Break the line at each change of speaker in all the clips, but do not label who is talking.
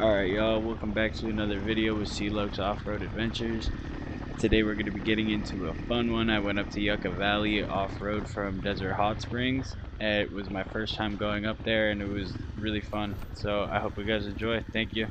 Alright y'all, welcome back to another video with C-Locs Off-Road Adventures. Today we're going to be getting into a fun one. I went up to Yucca Valley off-road from Desert Hot Springs. It was my first time going up there and it was really fun. So I hope you guys enjoy. Thank you.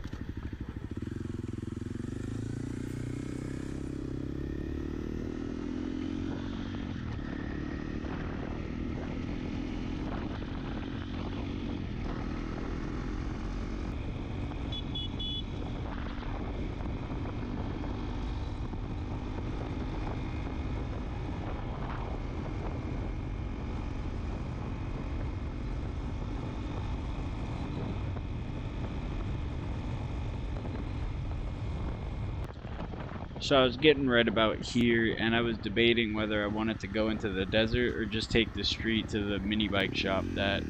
So I was getting right about here and I was debating whether I wanted to go into the desert or just take the street to the mini bike shop that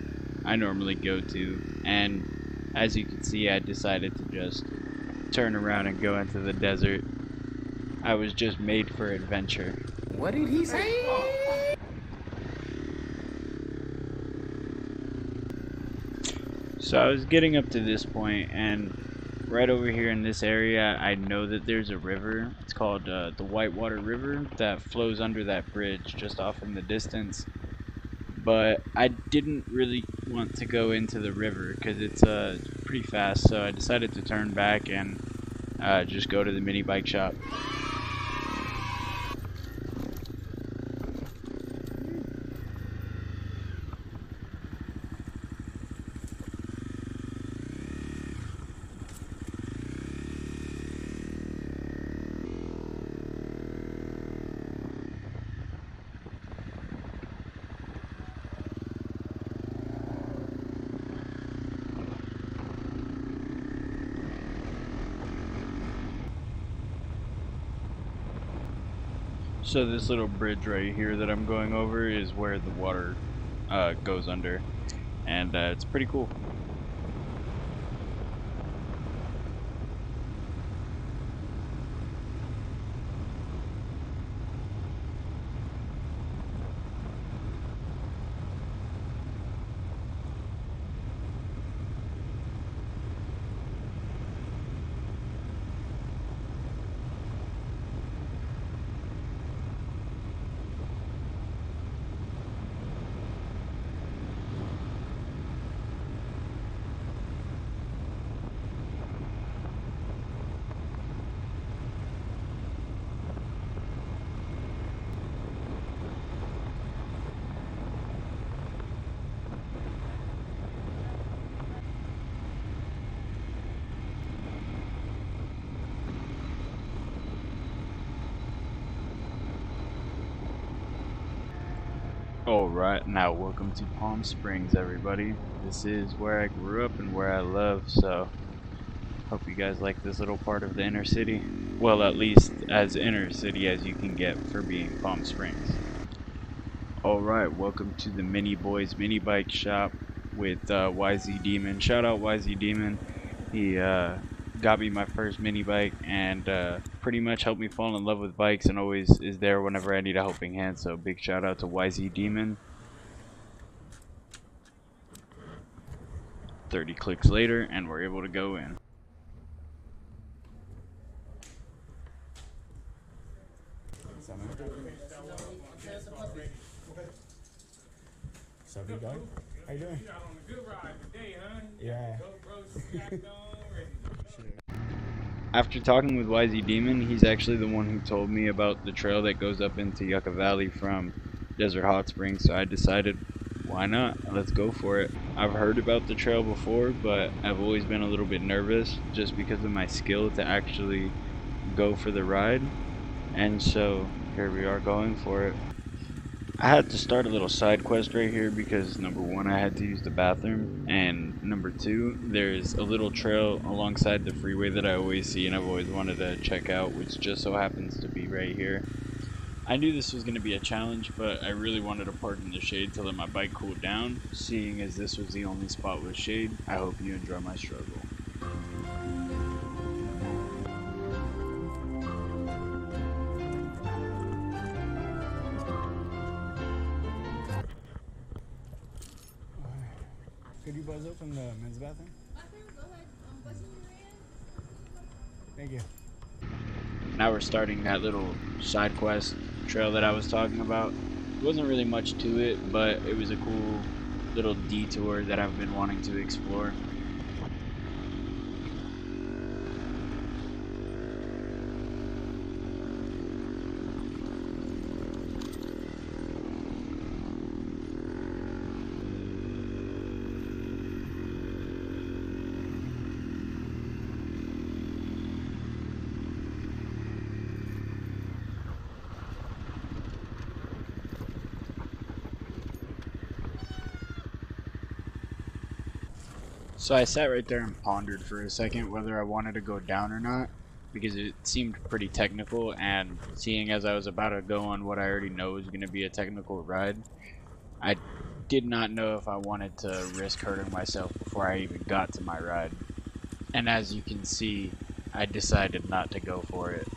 I normally go to. And as you can see, I decided to just turn around and go into the desert. I was just made for adventure.
What did he say?
So I was getting up to this point, and right over here in this area, I know that there's a river. It's called the Whitewater River that flows under that bridge just off in the distance. But I didn't really want to go into the river because it's pretty fast, so I decided to turn back and just go to the mini bike shop. So this little bridge right here that I'm going over is where the water goes under, and it's pretty cool. Alright, now welcome to Palm Springs, everybody. This is where I grew up and where I live, so hope you guys like this little part of the inner city. Well, at least as inner city as you can get for being Palm Springs. Alright, welcome to the Mini Boys Mini Bike Shop with YZ Demon. Shout out YZ Demon. He got me my first mini bike and pretty much helped me fall in love with bikes and always is there whenever I need a helping hand, so big shout out to YZ Demon. 30 clicks later and we're able to go in.
So we go. How you doing?
You out on a good ride today, huh?
Yeah.
GoPro strapped on, ready.
After talking with YZ Demon, he's actually the one who told me about the trail that goes up into Yucca Valley from Desert Hot Springs, so I decided, why not? Let's go for it. I've heard about the trail before, but I've always been a little bit nervous just because of my skill to actually go for the ride, and so here we are going for it. I had to start a little side quest right here because number one, I had to use the bathroom, and number two, there's a little trail alongside the freeway that I always see and I've always wanted to check out, which just so happens to be right here. I knew this was going to be a challenge, but I really wanted to park in the shade to let my bike cool down. Seeing as this was the only spot with shade, I hope you enjoy my struggle.
Could you buzz up from the men's bathroom?
Go ahead. What's in your hand?
Thank you.
Now we're starting that little side quest trail that I was talking about. There wasn't really much to it, but it was a cool little detour that I've been wanting to explore. So I sat right there and pondered for a second whether I wanted to go down or not, because it seemed pretty technical, and seeing as I was about to go on what I already know is going to be a technical ride, I did not know if I wanted to risk hurting myself before I even got to my ride. And as you can see, I decided not to go for it.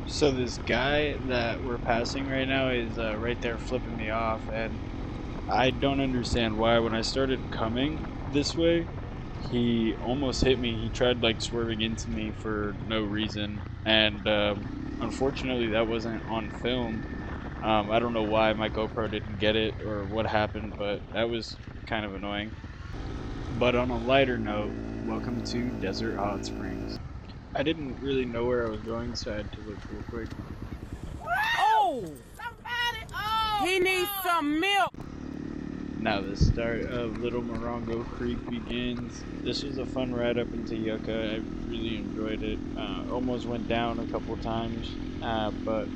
So this guy that we're passing right now is right there flipping me off, and I don't understand why. When I started coming this way, he almost hit me. He tried like swerving into me for no reason, and unfortunately that wasn't on film. I don't know why my GoPro didn't get it or what happened, but that was kind of annoying. But on a lighter note, welcome to Desert Hot Springs. I didn't really know where I was going, so I had to look real quick.
Oh! Somebody! Oh! He needs some milk!
Now the start of Little Morongo Creek begins. This was a fun ride up into Yucca. I really enjoyed it. Almost went down a couple times, but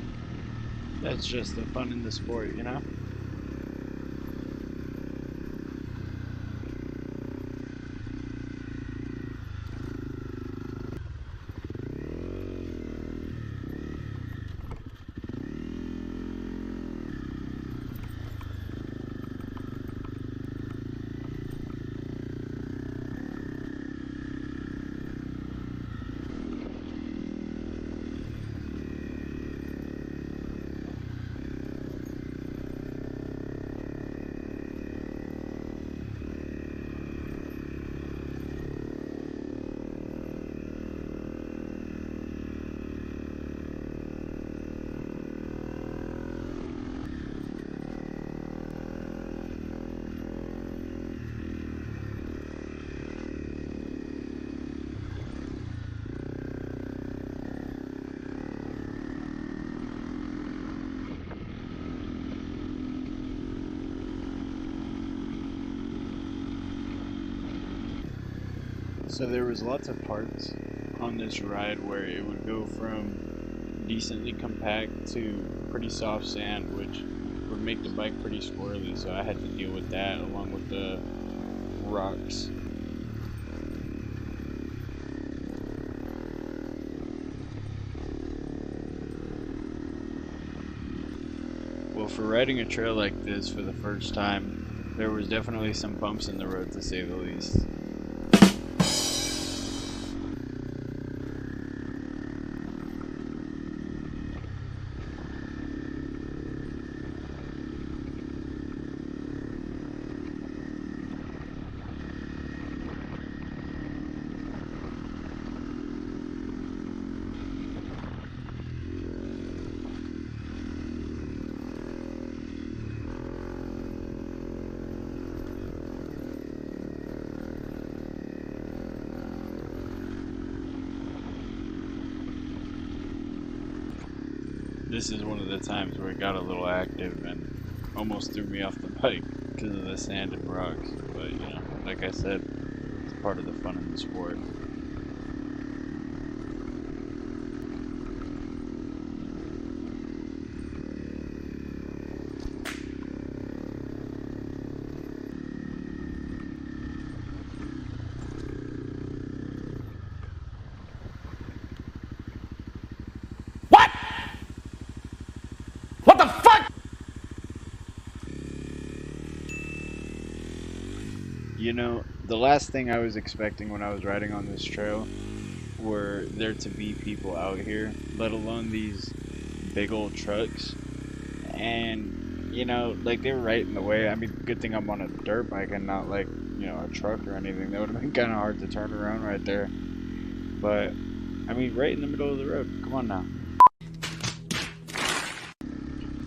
that's just the fun in the sport, you know? So there was lots of parts on this ride where it would go from decently compact to pretty soft sand, which would make the bike pretty squirrely, so I had to deal with that along with the rocks. Well, for riding a trail like this for the first time, there was definitely some bumps in the road, to say the least. This is one of the times where it got a little active and almost threw me off the bike because of the sand and rocks. But, you know, like I said, it's part of the fun in the sport. You know, the last thing I was expecting when I was riding on this trail were there to be people out here, let alone these big old trucks. And, you know, like they were right in the way. I mean, good thing I'm on a dirt bike and not like, you know, a truck or anything. That would have been kind of hard to turn around right there. But, I mean, right in the middle of the road. Come on now.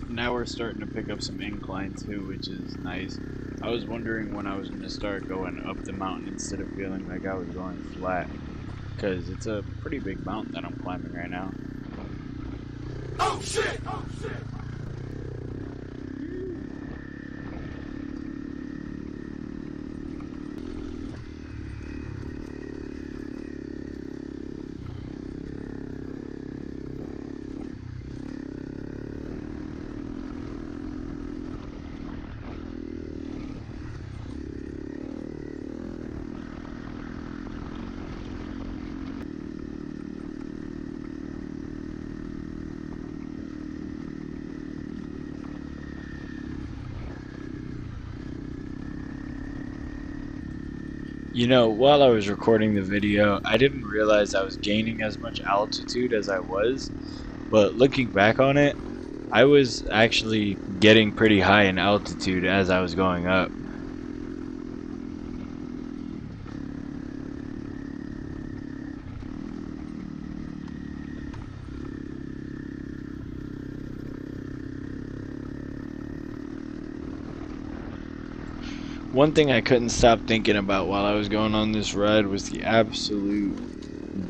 Now we're starting to pick up some incline too, which is nice. I was wondering when I was going to start going up the mountain instead of feeling like I was going flat, because it's a pretty big mountain that I'm climbing right now.
Oh shit! Oh shit!
You know, while I was recording the video, I didn't realize I was gaining as much altitude as I was, but looking back on it, I was actually getting pretty high in altitude as I was going up. One thing I couldn't stop thinking about while I was going on this ride was the absolute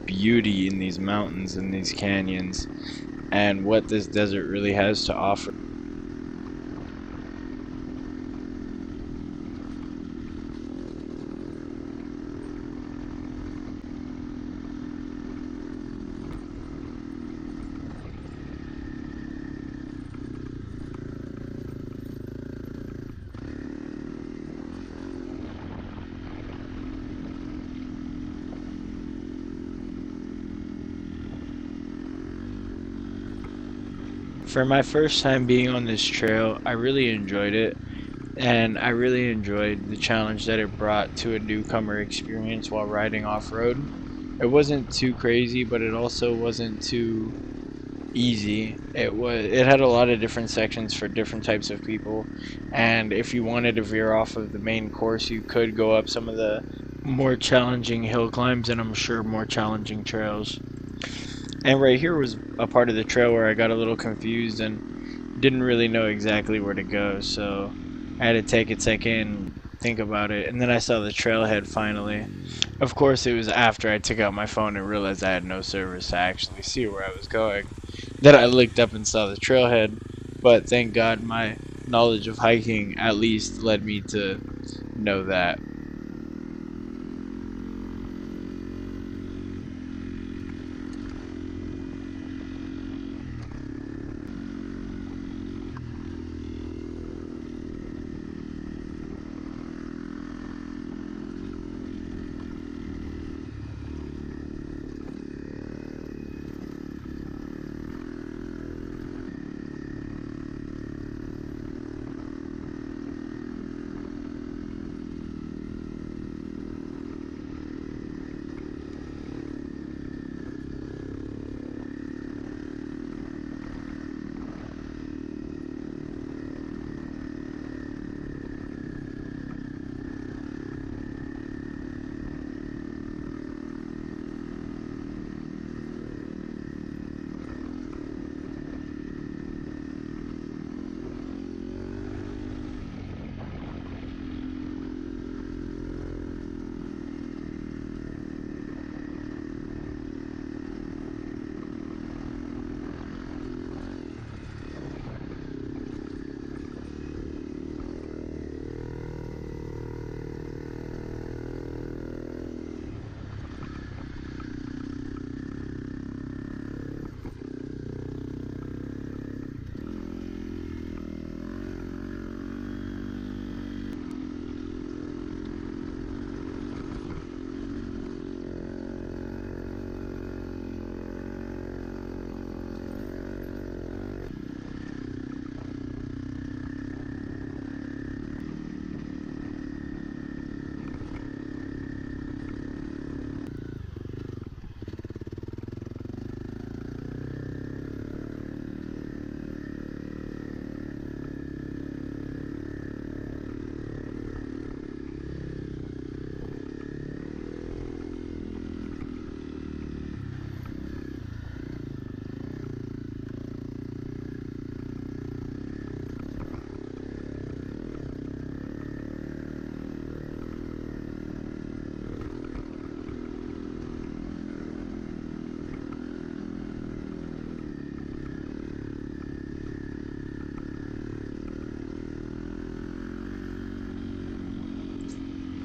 beauty in these mountains and these canyons, and what this desert really has to offer. For my first time being on this trail, I really enjoyed it, and I really enjoyed the challenge that it brought to a newcomer experience while riding off-road. It wasn't too crazy, but it also wasn't too easy. It had a lot of different sections for different types of people, and if you wanted to veer off of the main course, you could go up some of the more challenging hill climbs, and I'm sure more challenging trails. And right here was a part of the trail where I got a little confused and didn't really know exactly where to go, so I had to take a second and think about it, and then I saw the trailhead finally. Of course, it was after I took out my phone and realized I had no service to actually see where I was going that I looked up and saw the trailhead, but thank God my knowledge of hiking at least led me to know that.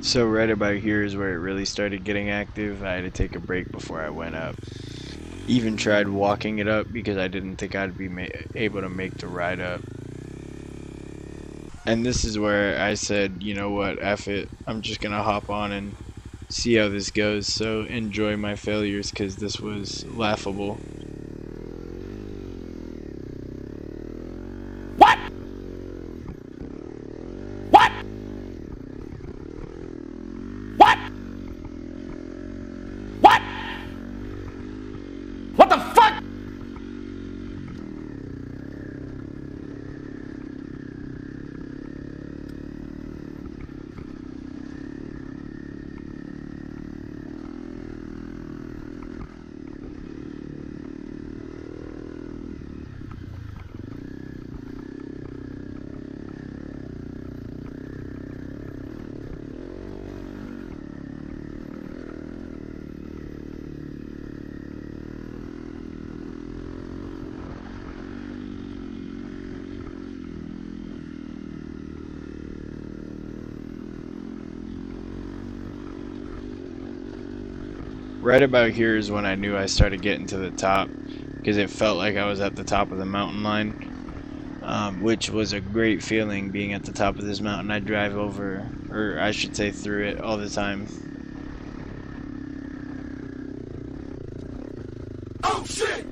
So right about here is where it really started getting active. I had to take a break before I went up. Even tried walking it up because I didn't think I'd be able to make the ride up. And this is where I said, you know what, F it. I'm just gonna hop on and see how this goes. So enjoy my failures because this was laughable.
What? What? What? What? What the fuck?
Right about here is when I knew I started getting to the top because it felt like I was at the top of the mountain line, which was a great feeling being at the top of this mountain. I drive over, or I should say through it all the time.
Oh shit!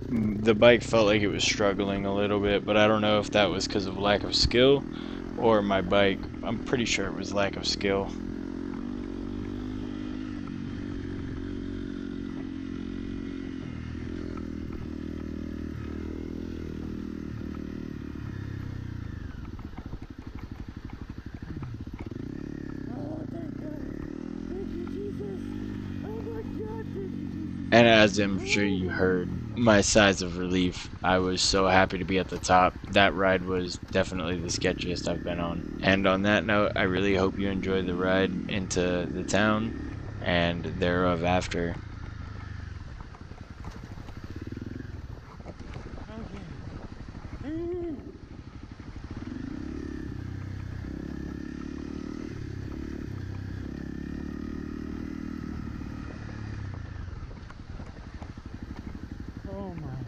The bike felt like it was struggling a little bit, but I don't know if that was because of lack of skill or my bike. I'm pretty sure it was lack of skill. And as I'm sure you heard, my sighs of relief, I was so happy to be at the top. That ride was definitely the sketchiest I've been on. And on that note, I really hope you enjoy the ride into the town and thereof after.
Oh my.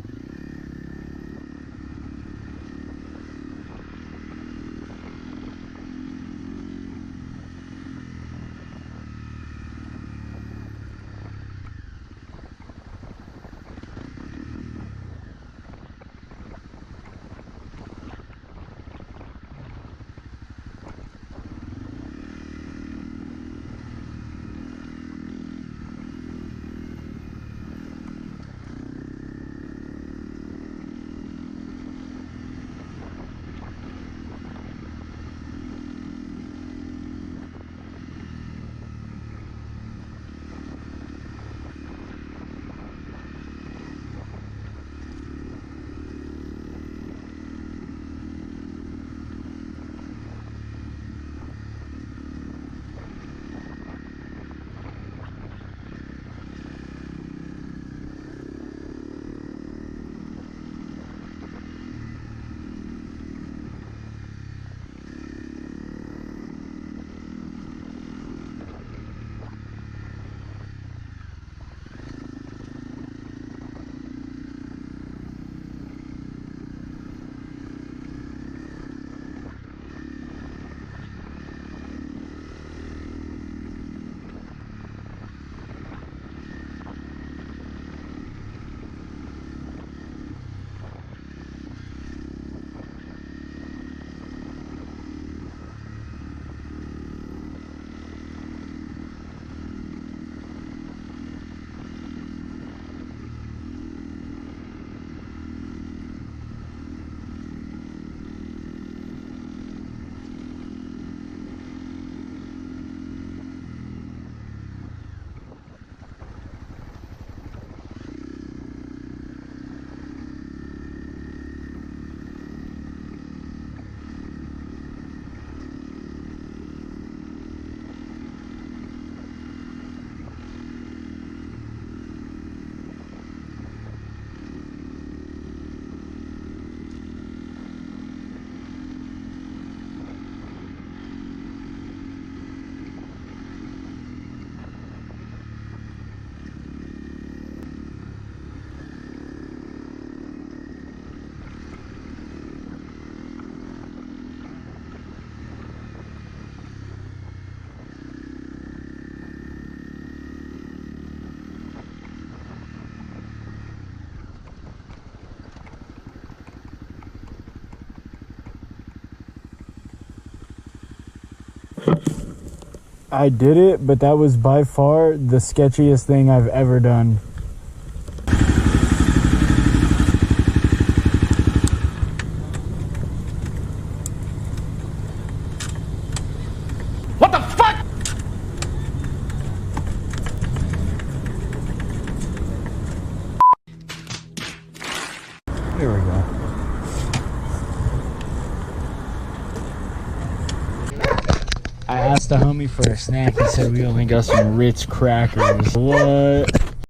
I did it, but that was by far the sketchiest thing I've ever done.
What the fuck?
There we go. I asked the homie for a snack. He said we only got some Ritz crackers. What?